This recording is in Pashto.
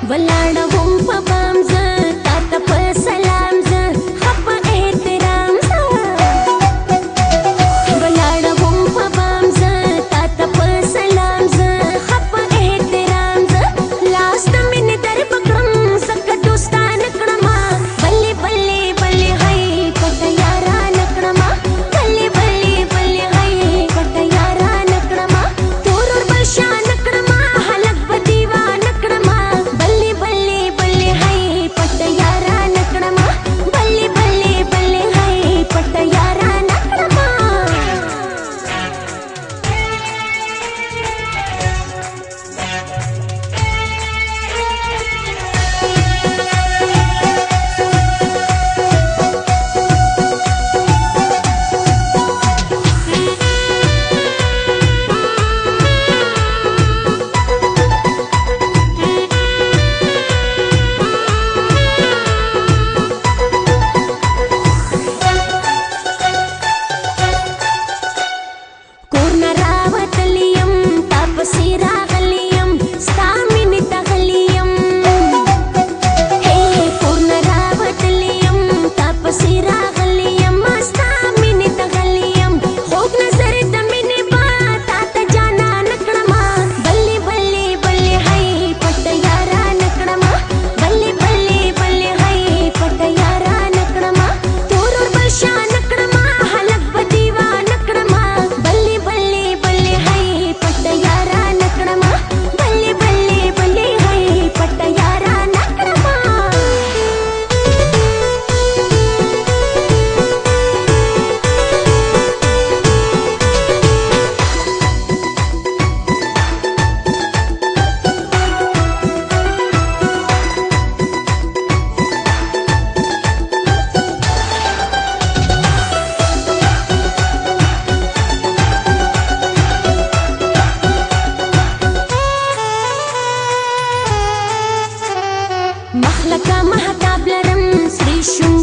वलाडवम په بام زه تا ته په سلام زه خپ احترام زه ولاړوم په بام زه تا ته په سلام زه خپ احترام زه لاس د مینې در پکړم زکه دوستان کړما بلې بلې بلې هاي پټ یاران کړما بلې بلې بلې هاي پټ یاران کړما تور ور بشان کړما هلک بدیوان کړما بلې بلې بلې هاي پټ یاران کړما بلې بلې بلې هاي پټ یاران کړما کورنا راوتلیم تاپسی راغلیم ستا مینې ته غلیم هی کورنا راوتلیم تاپسی راغلیم ستا مینې ته غلیم خوږ نظر د مینې به تا ته جانان کړما بلې بلې بلې هی پټ یاران کړما بلې بلې بلې هی پټ یاران کړما تور ور بشان کړما هلک بدیوان کړما بلې بلې بلې هی پټ یاران کړما بلې بلې بلې هی پټ یاران کړما مخلکه مهتاب لرم سری شو